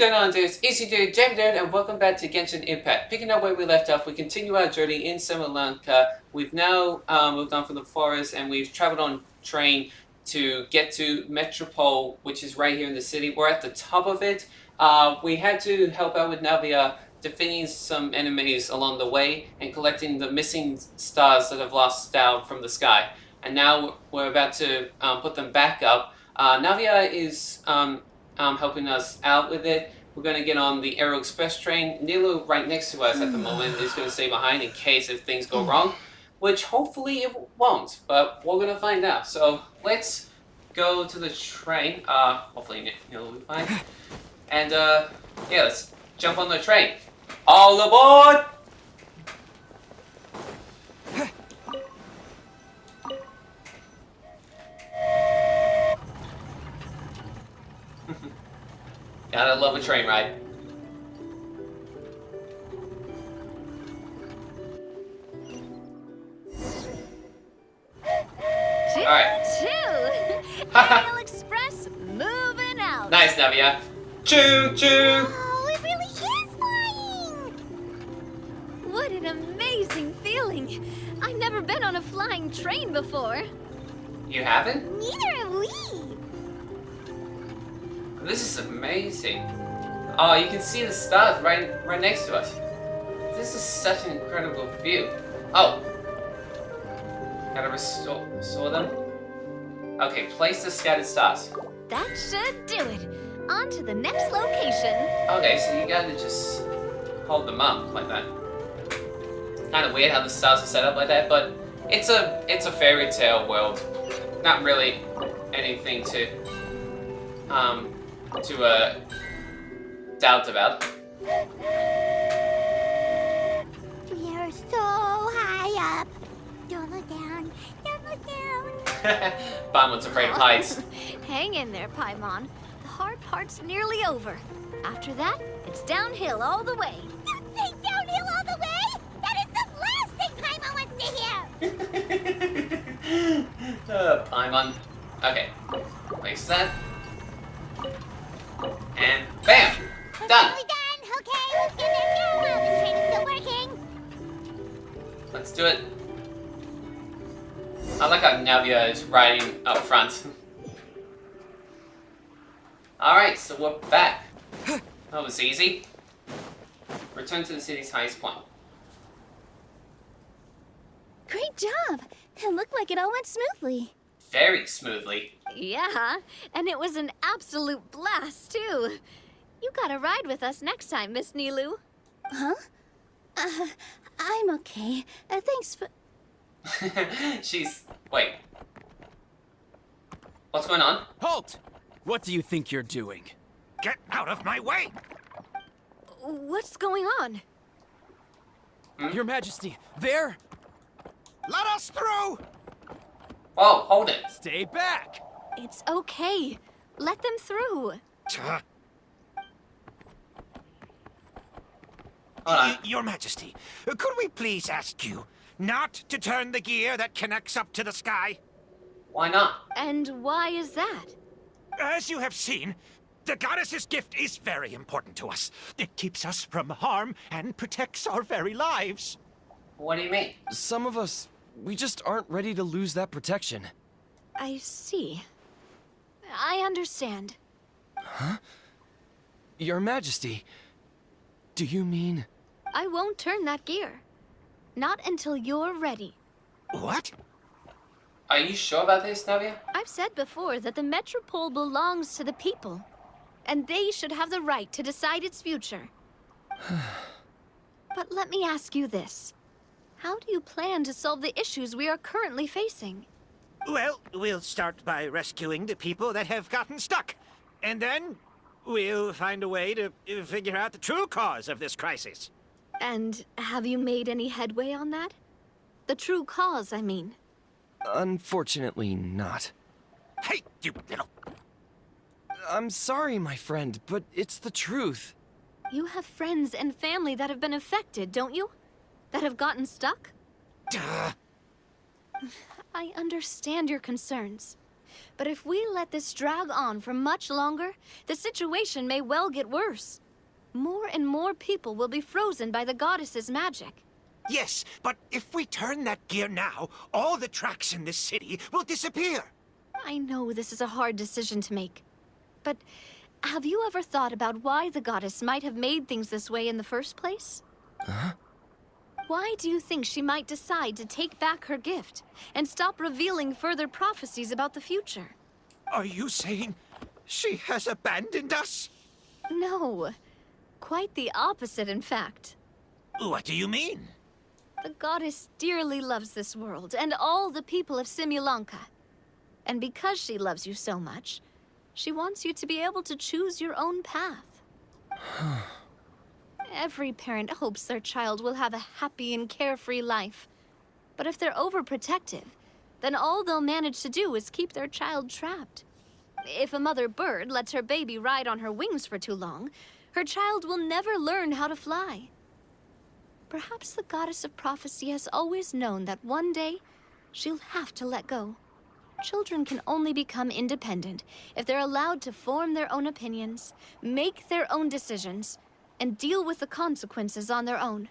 going on, dudes? Easy Dude, Jam Dude, and welcome back to Genshin Impact. Picking up where we left off, we continue our journey in Sri Lanka. We've now moved on from the forest, and we've traveled on train to get to Metropole, which is right here in the city. We're at the top of it. We had to help out with Navia, defeating some enemies along the way, and collecting the missing stars that have lost down from the sky. And now we're about to put them back up. Navia is helping us out with it. We're going to get on the Aero Express train. Nilu, right next to us at the moment, is going to stay behind in case if things go wrong, which hopefully it won't, but we're going to find out. So let's go to the train. Hopefully Nilu will be fine. And yeah, let's jump on the train. All aboard! Gotta love a train ride. Alright. Aerial Express moving out. Nice, Navia. Choo choo! Oh, it really is flying! What an amazing feeling. I've never been on a flying train before. You haven't? Neither have we. This is amazing. Oh, you can see the stars right next to us. This is such an incredible view. Oh. Gotta restore them. Okay, place the scattered stars. That should do it. On to the next location. Okay, so you gotta just hold them up like that. Kind of weird how the stars are set up like that, but it's a fairy tale world. Not really anything to doubt about. We are so high up. Don't look down. Don't look down. Baimon's afraid of heights. Hang in there, Paimon. The hard part's nearly over. After that, it's downhill all the way. Don't say downhill all the way! That is the last thing Paimon wants to hear! Paimon. Okay. Place that. And bam! Done! We're done! Okay, let's get there now. This train is still working. Let's do it. I like how Navia is riding up front. Alright, so we're back. That was easy. Return to the city's highest point. Great job! It looked like it all went smoothly. Very smoothly. Yeah, and it was an absolute blast, too. You gotta ride with us next time, Miss Nilu. Huh? I'm okay. Thanks for... Wait. What's going on? Halt! What do you think you're doing? Get out of my way! What's going on? Your Majesty, there! Let us through! Whoa, hold it. Stay back! It's okay. Let them through. Hold on. Your Majesty, could we please ask you not to turn the gear that connects up to the sky? Why not? And why is that? As you have seen, the goddess's gift is very important to us. It keeps us from harm and protects our very lives. What do you mean? Some of us, we just aren't ready to lose that protection. I see. I understand. Huh? Your Majesty, do you mean... I won't turn that gear. Not until you're ready. What? Are you sure about this, Navia? I've said before that the Metropole belongs to the people, and they should have the right to decide its future. But let me ask you this. How do you plan to solve the issues we are currently facing? Well, we'll start by rescuing the people that have gotten stuck. And then we'll find a way to figure out the true cause of this crisis. And have you made any headway on that? The true cause, I mean. Unfortunately not. Hey, you little... I'm sorry, my friend, but it's the truth. You have friends and family that have been affected, don't you? That have gotten stuck? Duh. I understand your concerns. But if we let this drag on for much longer, the situation may well get worse. More and more people will be frozen by the goddess's magic. Yes, but if we turn that gear now, all the tracks in this city will disappear. I know this is a hard decision to make. But have you ever thought about why the goddess might have made things this way in the first place? Huh? Why do you think she might decide to take back her gift and stop revealing further prophecies about the future? Are you saying she has abandoned us? No. Quite the opposite, in fact. What do you mean? The goddess dearly loves this world and all the people of Simulanka. And because she loves you so much, she wants you to be able to choose your own path. Every parent hopes their child will have a happy and carefree life. But if they're overprotective, then all they'll manage to do is keep their child trapped. If a mother bird lets her baby ride on her wings for too long, her child will never learn how to fly. Perhaps the goddess of prophecy has always known that one day she'll have to let go. Children can only become independent if they're allowed to form their own opinions, make their own decisions, and deal with the consequences on their own.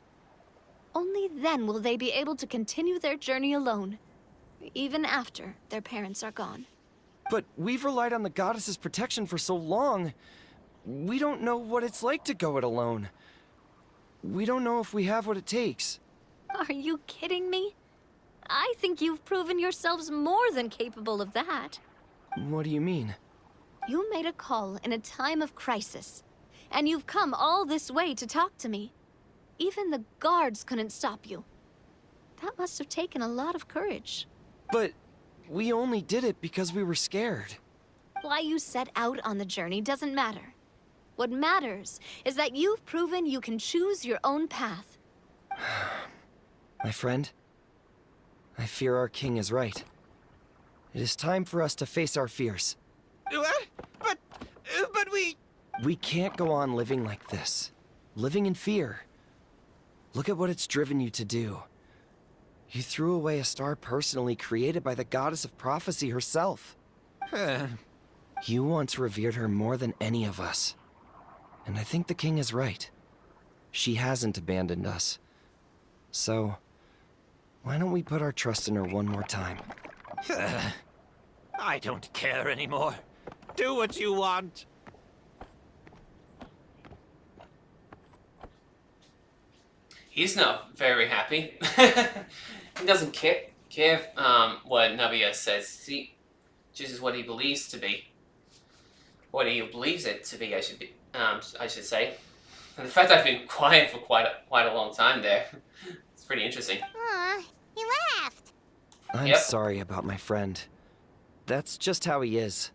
Only then will they be able to continue their journey alone, even after their parents are gone. But we've relied on the goddess's protection for so long. We don't know what it's like to go it alone. We don't know if we have what it takes. Are you kidding me? I think you've proven yourselves more than capable of that. What do you mean? You made a call in a time of crisis, and you've come all this way to talk to me. Even the guards couldn't stop you. That must have taken a lot of courage. But we only did it because we were scared. Why you set out on the journey doesn't matter. What matters is that you've proven you can choose your own path. My friend, I fear our king is right. It is time for us to face our fears. What? But we... We can't go on living like this. Living in fear. Look at what it's driven you to do. You threw away a star personally created by the goddess of prophecy herself. You once revered her more than any of us. And I think the king is right. She hasn't abandoned us. So, why don't we put our trust in her one more time? I don't care anymore. Do what you want. He's not very happy. He doesn't care what Navia says. He chooses what he believes to be. What he believes it to be, I should say. And the fact I've been quiet for quite a long time there. It's pretty interesting. Aw, he laughed. I'm Yep. sorry about my friend. That's just how he is.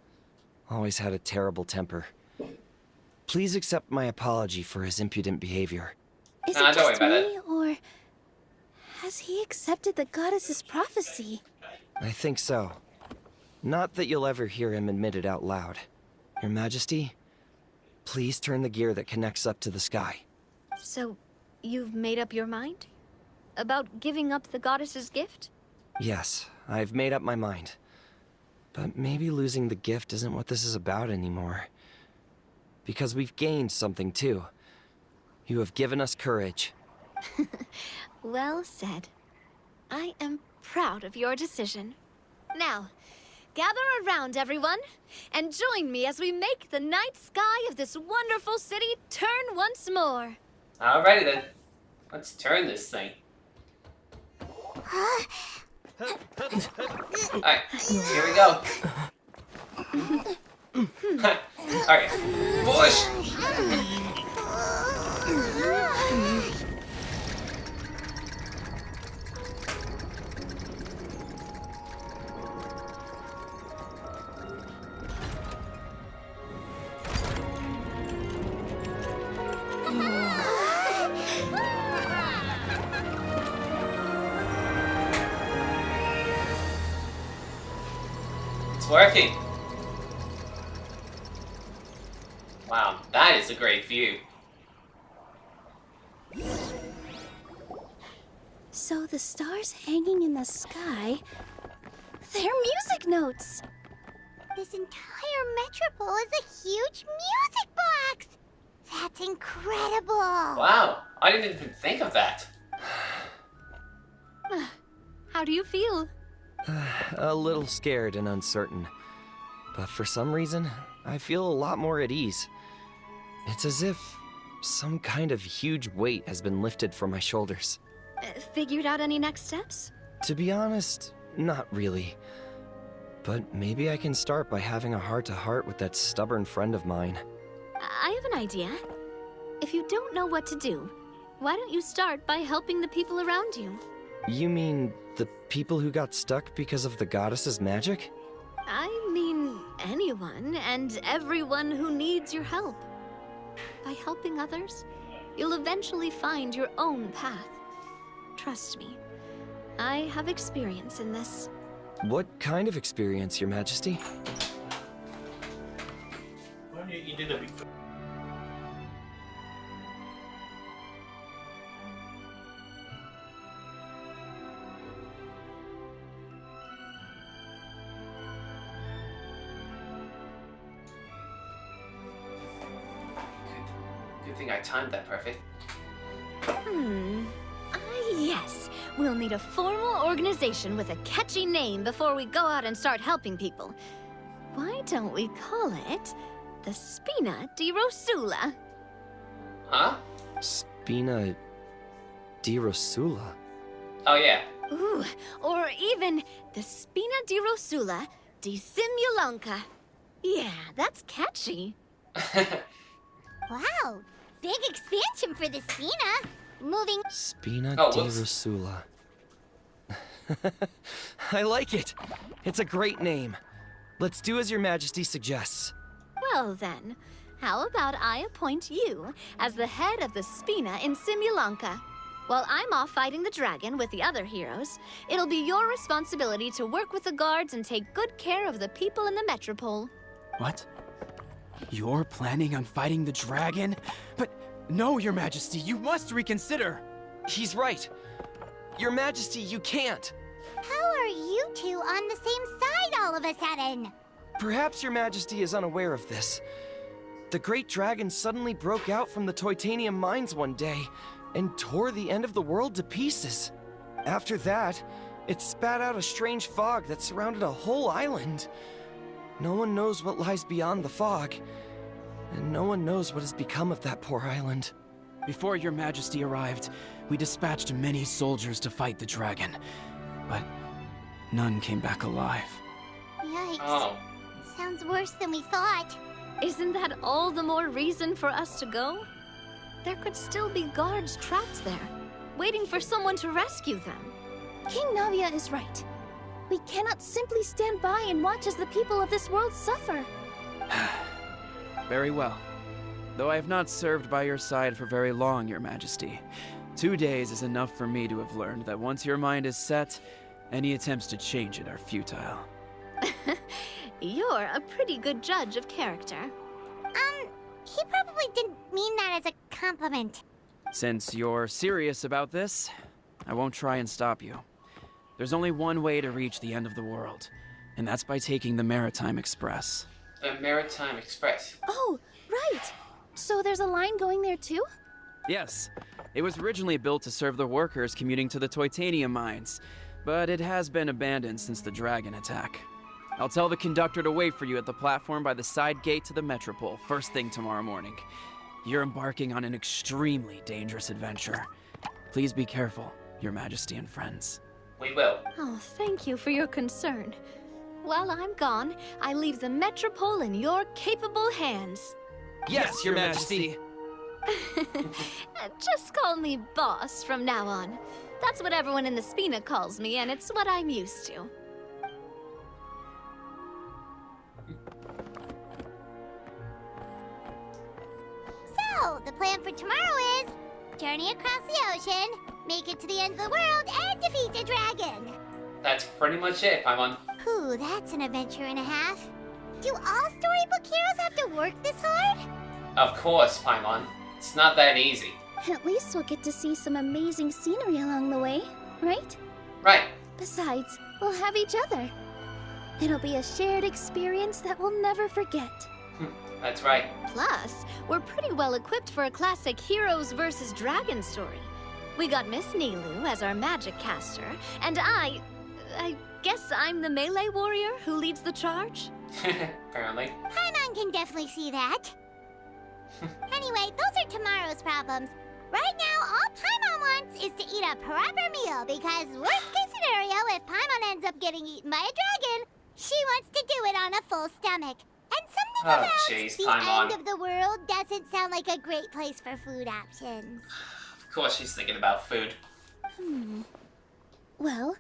Always had a terrible temper. Please accept my apology for his impudent behavior. Is Nah, it don't worry just about me, or has he accepted the goddess's prophecy? I think so. Not that you'll ever hear him admit it out loud. Your Majesty, please turn the gear that connects up to the sky. So, you've made up your mind? About giving up the goddess's gift? Yes, I've made up my mind. But maybe losing the gift isn't what this is about anymore. Because we've gained something too. You have given us courage. Well said. I am proud of your decision. Now, gather around, everyone, and join me as we make the night sky of this wonderful city turn once more. Alrighty then. Let's turn this thing. Alright, here we go. Alright. Push! It's working. Wow, that is a great view. So the stars hanging in the sky, they're music notes. This entire metropole is a huge music box! That's incredible! Wow, I didn't even think of that. How do you feel? A little scared and uncertain. But for some reason, I feel a lot more at ease. It's as if some kind of huge weight has been lifted from my shoulders. Figured out any next steps? To be honest, not really. But maybe I can start by having a heart-to-heart with that stubborn friend of mine. I have an idea. If you don't know what to do, why don't you start by helping the people around you? You mean the people who got stuck because of the goddess's magic? I mean anyone and everyone who needs your help. By helping others, you'll eventually find your own path. Trust me, I have experience in this. What kind of experience, Your Majesty? Why didn't you do that before? Good thing I timed that perfect. Yes. We'll need a formal organization with a catchy name before we go out and start helping people. Why don't we call it the Spina di Rosula? Huh? Spina di Rosula. Oh yeah. Ooh, or even the Spina di Rosula di Simulanka. Yeah, that's catchy. Wow, big expansion for the Spina. Moving. Spina Oh, di whoops. Rosula. I like it. It's a great name. Let's do as Your Majesty suggests. Well then, how about I appoint you as the head of the Spina in Simulanka? While I'm off fighting the dragon with the other heroes, it'll be your responsibility to work with the guards and take good care of the people in the metropole. What? You're planning on fighting the dragon? But no, Your Majesty, you must reconsider! He's right. Your Majesty, you can't. How are you two on the same side all of a sudden? Perhaps Your Majesty is unaware of this. The great dragon suddenly broke out from the Titanium mines one day and tore the end of the world to pieces. After that, it spat out a strange fog that surrounded a whole island. No one knows what lies beyond the fog, and no one knows what has become of that poor island. Before Your Majesty arrived, we dispatched many soldiers to fight the dragon, but none came back alive. Yikes. Oh. Sounds worse than we thought. Isn't that all the more reason for us to go? There could still be guards trapped there, waiting for someone to rescue them. King Navia is right. We cannot simply stand by and watch as the people of this world suffer. Very well. Though I have not served by your side for very long, Your Majesty. 2 days is enough for me to have learned that once your mind is set, any attempts to change it are futile. You're a pretty good judge of character. He probably didn't mean that as a compliment. Since you're serious about this, I won't try and stop you. There's only one way to reach the end of the world, and that's by taking the Maritime Express. The Maritime Express. Oh, right! So there's a line going there too? Yes, it was originally built to serve the workers commuting to the Titanium mines, but it has been abandoned since the dragon attack. I'll tell the conductor to wait for you at the platform by the side gate to the Metropole first thing tomorrow morning. You're embarking on an extremely dangerous adventure. Please be careful, Your Majesty and friends. We will. Oh, thank you for your concern. While I'm gone, I leave the Metropole in your capable hands. Yes, Your Majesty. Just call me boss from now on. That's what everyone in the Spina calls me, and it's what I'm used to. So, the plan for tomorrow is journey across the ocean, make it to the end of the world, and defeat the dragon. That's pretty much it, Paimon. Ooh, that's an adventure and a half. Do all storybook heroes have to work this hard? Of course, Paimon. It's not that easy. At least we'll get to see some amazing scenery along the way, right? Right. Besides, we'll have each other. It'll be a shared experience that we'll never forget. That's right. Plus, we're pretty well equipped for a classic heroes versus dragons story. We got Miss Nilu as our magic caster, and I guess I'm the melee warrior who leads the charge? Apparently. Paimon can definitely see that. Anyway, those are tomorrow's problems. Right now, all Paimon wants is to eat a proper meal because worst case scenario, if Paimon ends up getting eaten by a dragon, she wants to do it on a full stomach. And something Oh, about jeez, the Paimon. end of the world doesn't sound like a great place for food options. Of course she's thinking about food. Well,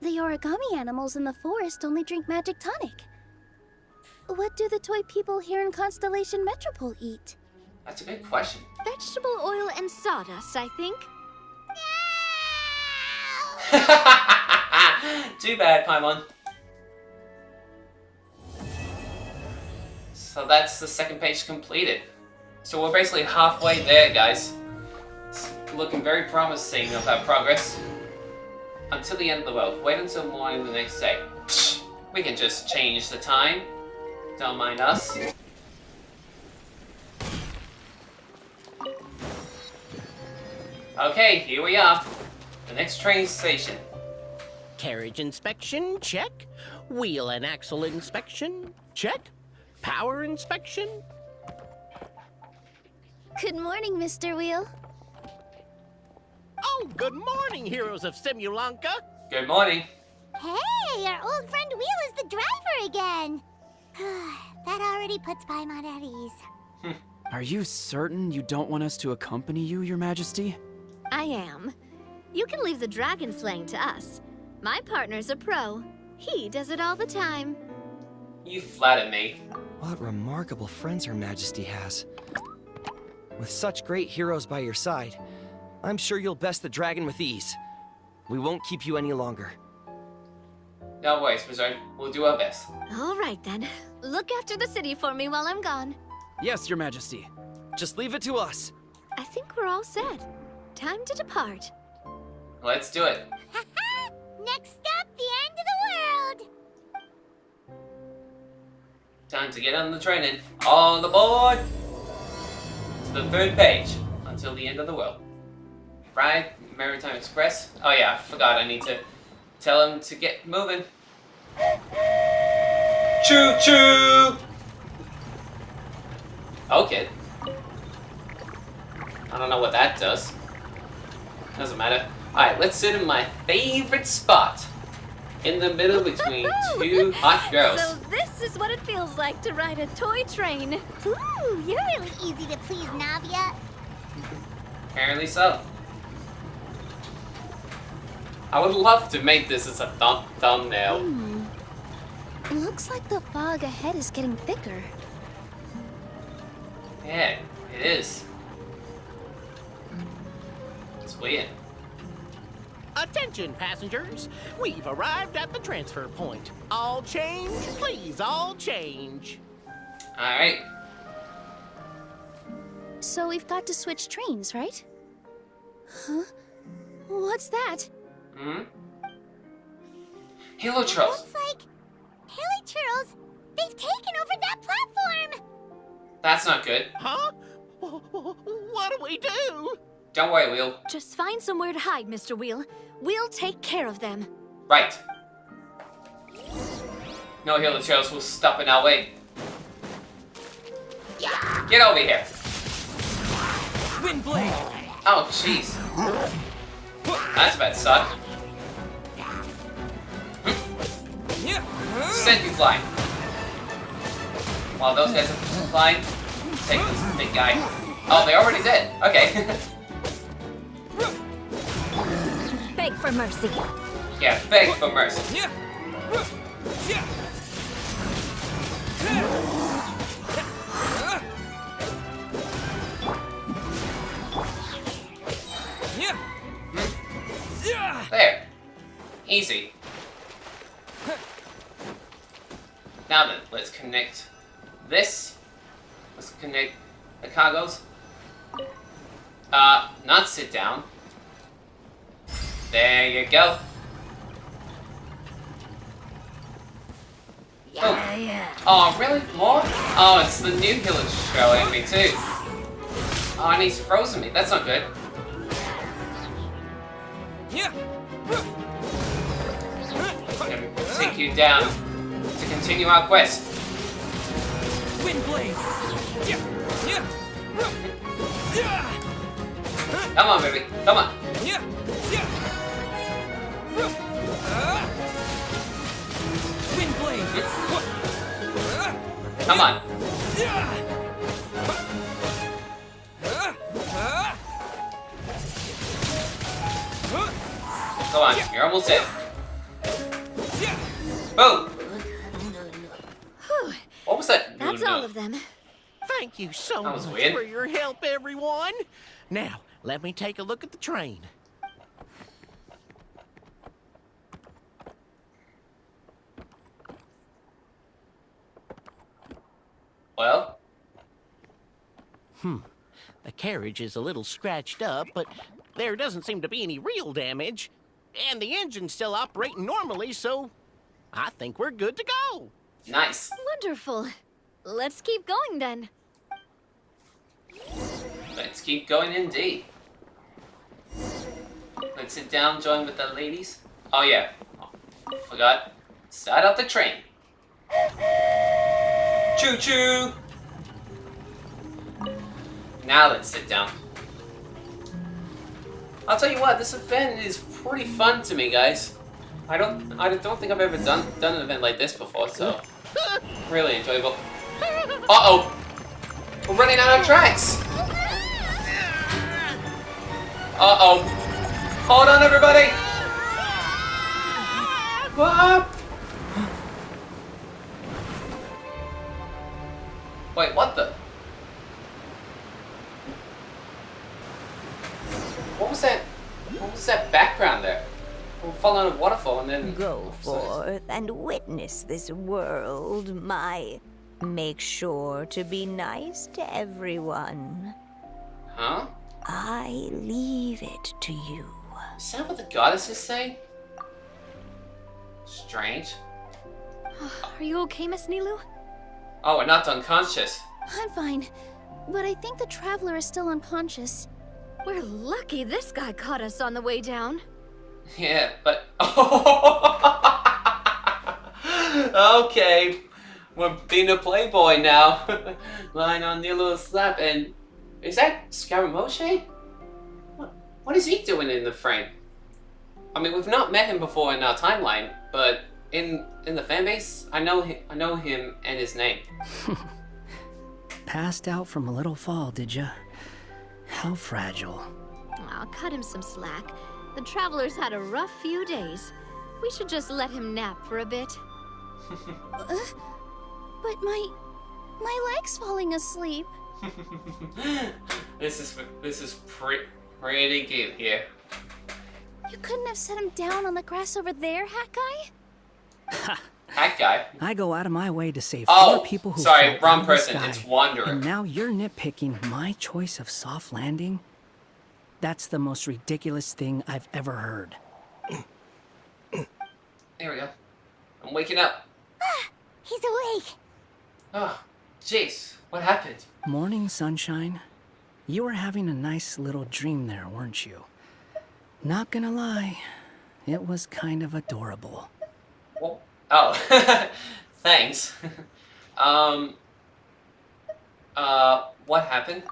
the origami animals in the forest only drink magic tonic. What do the toy people here in Constellation Metropole eat? That's a good question. Vegetable oil and sawdust, I think. Too bad, Paimon. So that's the second page completed. So we're basically halfway there, guys. It's looking very promising of our progress. Until the end of the world. Wait until morning the next day. Psh, we can just change the time. Don't mind us. Okay, here we are. The next train station. Carriage inspection, check. Wheel and axle inspection, check. Power inspection. Good morning, Mr. Wheel. Oh, good morning, heroes of Simulanka. Good morning. Hey, our old friend Wheel is the driver again. That already puts Paimon at ease. Are you certain you don't want us to accompany you, Your Majesty? I am. You can leave the dragon slaying to us. My partner's a pro. He does it all the time. You flatter me. What remarkable friends Her Majesty has. With such great heroes by your side, I'm sure you'll best the dragon with ease. We won't keep you any longer. No worries, Wizard. We'll do our best. All right then. Look after the city for me while I'm gone. Yes, Your Majesty. Just leave it to us. I think we're all set. Time to depart. Let's do it. Next stop, the end of the world. Time to get on the train and all aboard to the third page until the end of the world. Right, Maritime Express. Oh yeah, I forgot. I need to tell him to get moving. Choo choo. Okay. I don't know what that does. Doesn't matter. Alright, let's sit in my favorite spot. In the middle between two hot girls. So this is what it feels like to ride a toy train. Ooh, you're really easy to please, Navia. Apparently so. I would love to make this as a thumbnail. Looks like the fog ahead is getting thicker. Yeah, it is. It's weird. Attention, passengers. We've arrived at the transfer point. All change, please, all change. Alright. So we've got to switch trains, right? Huh? What's that? Hmm? Hello, Charles. Looks like Haley Churls, they've taken over that platform. That's not good. Huh? What do we do? Don't worry, Will. Just find somewhere to hide, Mr. Wheel. We'll take care of them. Right. No Hello Charles will stop in our way. Get over here. Windblade! Oh, jeez. That's about to suck. Send you flying. While those guys are flying, take this big guy. Oh, they already did. Okay. Beg for mercy. Yeah, beg for mercy. There. Easy. Now then, let's connect this. Let's connect the cargoes. Not sit down. There you go. Oh, really? More? Oh, it's the new healer showing me too. Oh, and he's frozen me. That's not good. Gonna take you down to continue our quest. Windblade! Come on, baby. Come on. Windblade! Come on. Come on. You're almost in. Boom. Whew, What was that? that's all of them. Thank you so That was much weird. for your help, everyone. Now, let me take a look at the train. Well, The carriage is a little scratched up, but there doesn't seem to be any real damage. And the engine's still operating normally, so I think we're good to go. nice. Wonderful. Let's keep going then. Let's keep going indeed. Let's sit down, join with the ladies. Oh yeah, forgot. Start up the train. Choo choo. Now let's sit down. I'll tell you what, this event is pretty fun to me, guys. I don't think I've ever done an event like this before, so really enjoyable. Uh-oh! We're running out of tracks! Uh-oh. Hold on, everybody! What? Wait, what the? What was that? What was that background there? We're following a waterfall and then... Go forth and witness this world, my... Make sure to be nice to everyone. Huh? I leave it to you. Is that what the goddesses say? Strange. Are you okay, Miss Nilu? Oh, we're not unconscious. I'm fine, but I think the traveler is still unconscious. We're lucky this guy caught us on the way down. Yeah, but... Okay. We're being a playboy now. Lying on Nilu's lap, and... Is that Scaramouche? What is he doing in the frame? I mean, we've not met him before in our timeline, but in the fanbase, I know him and his name. Passed out from a little fall, did ya? How fragile. Aw, cut him some slack. The traveler's had a rough few days. We should just let him nap for a bit. But my leg's falling asleep. This is pretty cute here. You couldn't have set him down on the grass over there, Hat Guy? Hat Guy? I go out of my way to save Oh, four people who sorry, fell wrong out of the person. sky. It's Wanderer. And now you're nitpicking my choice of soft landing? That's the most ridiculous thing I've ever heard. There we go. I'm waking up. He's awake. Oh, jeez. What happened? Morning, sunshine. You were having a nice little dream there, weren't you? Not gonna lie, it was kind of adorable. Well, oh, thanks. What happened?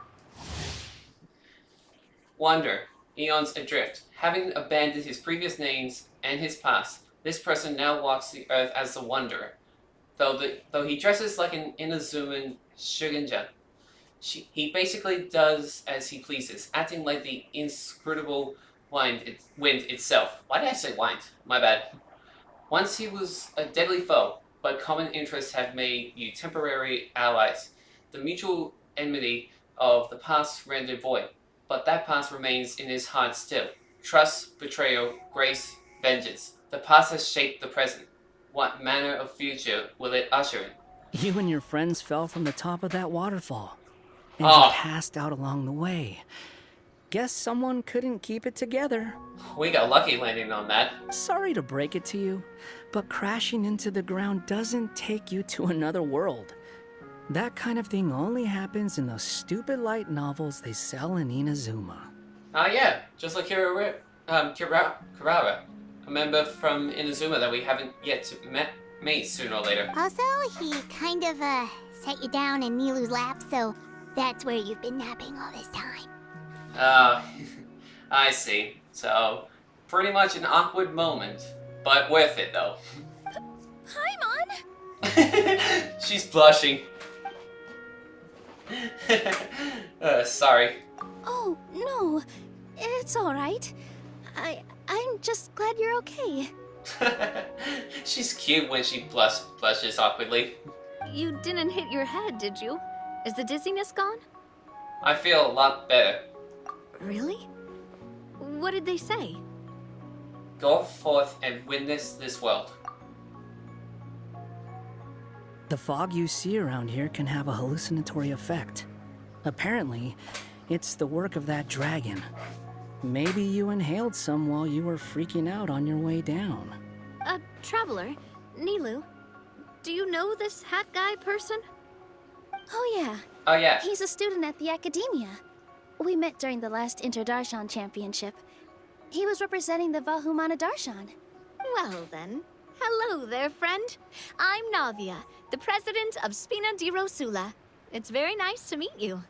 Wander, eons adrift. Having abandoned his previous names and his past, this person now walks the earth as the Wanderer. Though he dresses like an Inazuman Shugenja, he basically does as he pleases, acting like the inscrutable wind itself. Why did I say wind? My bad. Once he was a deadly foe, but common interests have made you temporary allies. The mutual enmity of the past rendered void, but that past remains in his heart still. Trust, betrayal, grace, vengeance. The past has shaped the present. What manner of future will it usher in? You and your friends fell from the top of that waterfall, and Oh. you passed out along the way. Guess someone couldn't keep it together. We got lucky landing on that. Sorry to break it to you, but crashing into the ground doesn't take you to another world. That kind of thing only happens in those stupid light novels they sell in Inazuma. Yeah, just like Kirara, a member from Inazuma that we haven't yet to meet sooner or later. Also, he kind of, set you down in Nilu's lap, so that's where you've been napping all this time. I see. So, pretty much an awkward moment, but worth it though. Paimon! She's blushing. Sorry. Oh, no. It's all right. I'm just glad you're okay. She's cute when she blushes awkwardly. You didn't hit your head, did you? Is the dizziness gone? I feel a lot better. Really? What did they say? Go forth and witness this world. The fog you see around here can have a hallucinatory effect. Apparently, it's the work of that dragon. Maybe you inhaled some while you were freaking out on your way down. Traveler, Nilu, do you know this hat guy person? Oh, yeah. Oh yeah. He's a student at the academia. We met during the last Inter-Darshan Championship. He was representing the Vahumana Darshan. Well then, hello there, friend. I'm Navia, the president of Spina di Rosula. It's very nice to meet you.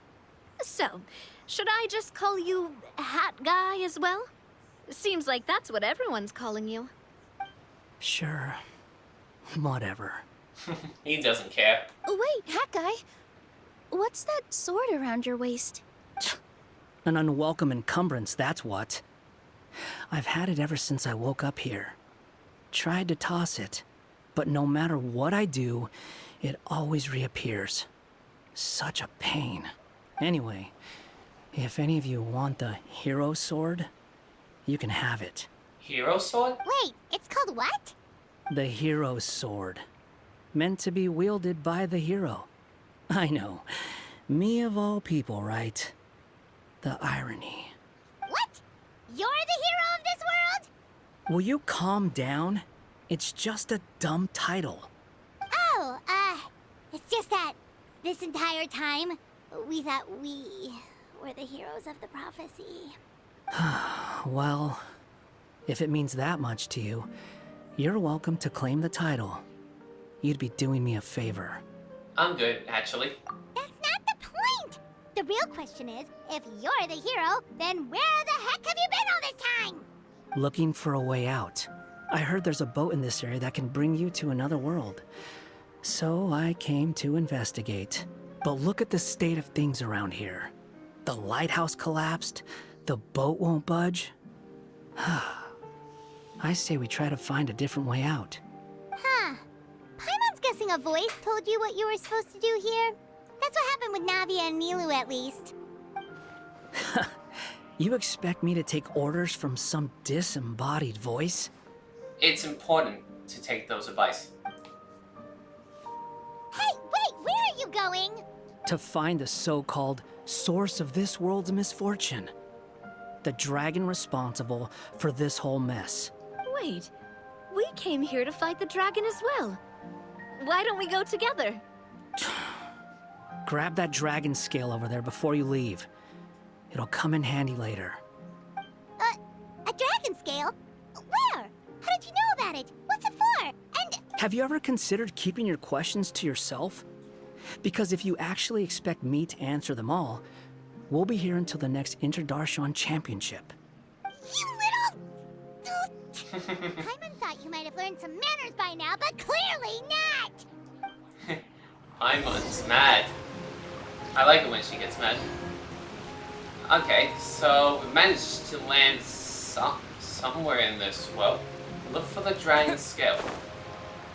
So, should I just call you Hat Guy as well? Seems like that's what everyone's calling you. Sure. Whatever. He doesn't care. Oh, wait, Hat Guy. What's that sword around your waist? An unwelcome encumbrance, that's what. I've had it ever since I woke up here. Tried to toss it, but no matter what I do, it always reappears. Such a pain. Anyway, if any of you want the hero sword, you can have it. Hero sword? Wait, it's called what? The hero sword. Meant to be wielded by the hero. I know. Me of all people, right? The irony. What? You're the hero of this world? Will you calm down? It's just a dumb title. Oh, it's just that this entire time, we thought we were the heroes of the prophecy. Well, if it means that much to you, you're welcome to claim the title. You'd be doing me a favor. I'm good, actually. That's not the point! The real question is, if you're the hero, then where the heck have you been all this time? Looking for a way out. I heard there's a boat in this area that can bring you to another world. So I came to investigate. But look at the state of things around here. The lighthouse collapsed. The boat won't budge. I say we try to find a different way out. Huh. Paimon's guessing a voice told you what you were supposed to do here. That's what happened with Navia and Nilu, at least. You expect me to take orders from some disembodied voice? It's important to take those advice. Hey, wait, where are you going? To find the so-called source of this world's misfortune. The dragon responsible for this whole mess. Wait, we came here to fight the dragon as well. Why don't we go together? Grab that dragon scale over there before you leave. It'll come in handy later. A dragon scale? Where? How did you know about it? What's it for? And... Have you ever considered keeping your questions to yourself? Because if you actually expect me to answer them all, we'll be here until the next Inter-Darshan Championship. You little... Paimon thought you might have learned some manners by now, but clearly not! Paimon's mad. I like it when she gets mad. Okay, so we managed to land somewhere in this world. Look for the dragon scale.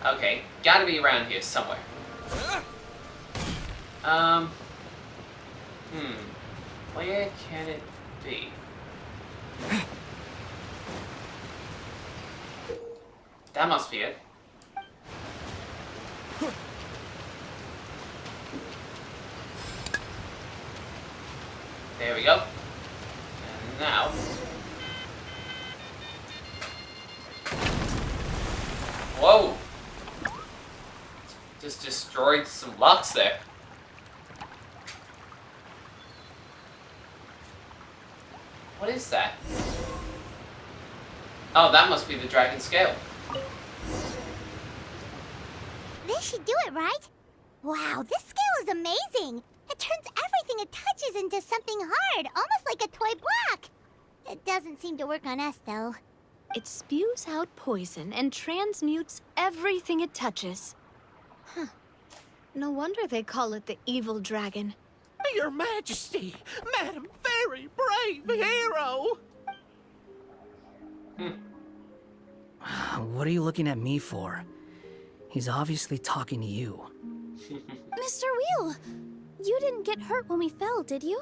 Okay, gotta be around here somewhere. Where can it be? That must be it. There we go. And Whoa! Just destroyed some locks there. What is that? Oh, that must be the dragon scale. This should do it, right? Wow, this scale is amazing. It turns everything it touches into something hard, almost like a toy block. It doesn't seem to work on us, though. It spews out poison and transmutes everything it touches. Huh. No wonder they call it the evil dragon. Your Majesty, Madam Very Brave Hero! What are you looking at me for? He's obviously talking to you. Mr. Wheel, you didn't get hurt when we fell, did you?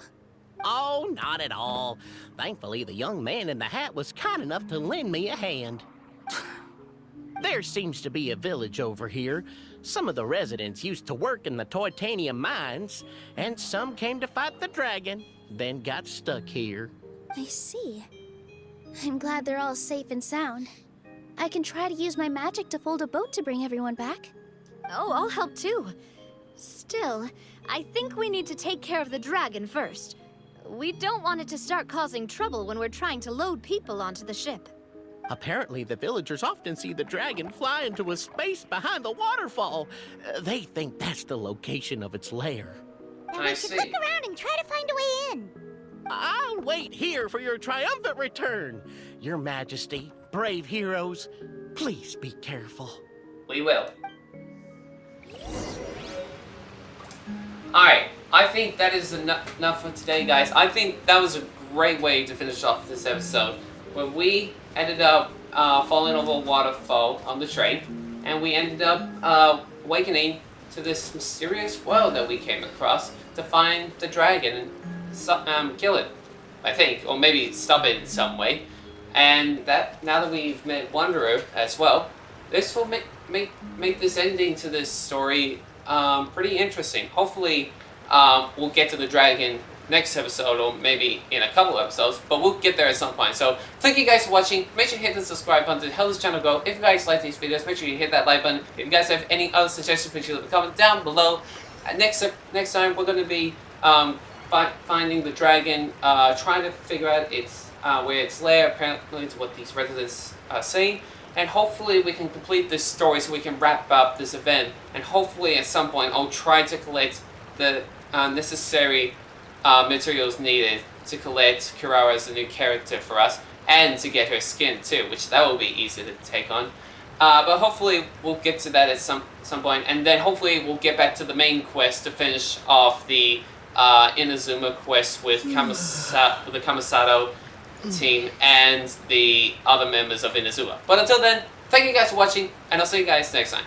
Oh, not at all. Thankfully, the young man in the hat was kind enough to lend me a hand. There seems to be a village over here. Some of the residents used to work in the titanium mines, and some came to fight the dragon, then got stuck here. I see. I'm glad they're all safe and sound. I can try to use my magic to fold a boat to bring everyone back. Oh, I'll help too. Still, I think we need to take care of the dragon first. We don't want it to start causing trouble when we're trying to load people onto the ship. Apparently, the villagers often see the dragon fly into a space behind the waterfall. They think that's the location of its lair. Then I we should see. look around and try to find a way in. I'll wait here for your triumphant return. Your Majesty, brave heroes, please be careful. We will. Alright, I think that is enough for today, guys. I think that was a great way to finish off this episode, where we ended up falling over a waterfall on the train, and we ended up awakening to this mysterious world that we came across to find the dragon and kill it, I think, or maybe stop it in some way. And that now that we've met Wanderer as well, this will make this ending to this story pretty interesting. Hopefully, we'll get to the dragon next episode, or maybe in a couple episodes, but we'll get there at some point. So thank you guys for watching. Make sure you hit the subscribe button to help this channel grow. If you guys like these videos, make sure you hit that like button. If you guys have any other suggestions, make sure you leave a comment down below. Next time we're going to be finding the dragon, trying to figure out its where its lair, apparently to what these residents are saying, and hopefully we can complete this story so we can wrap up this event, and hopefully at some point I'll try to collect the necessary materials needed to collect Kirara as a new character for us, and to get her skin too, which that will be easy to take on. But hopefully we'll get to that at some point, and then hopefully we'll get back to the main quest to finish off the Inazuma quest with the Kamisato team and the other members of Inazuma. But until then, thank you guys for watching, and I'll see you guys next time.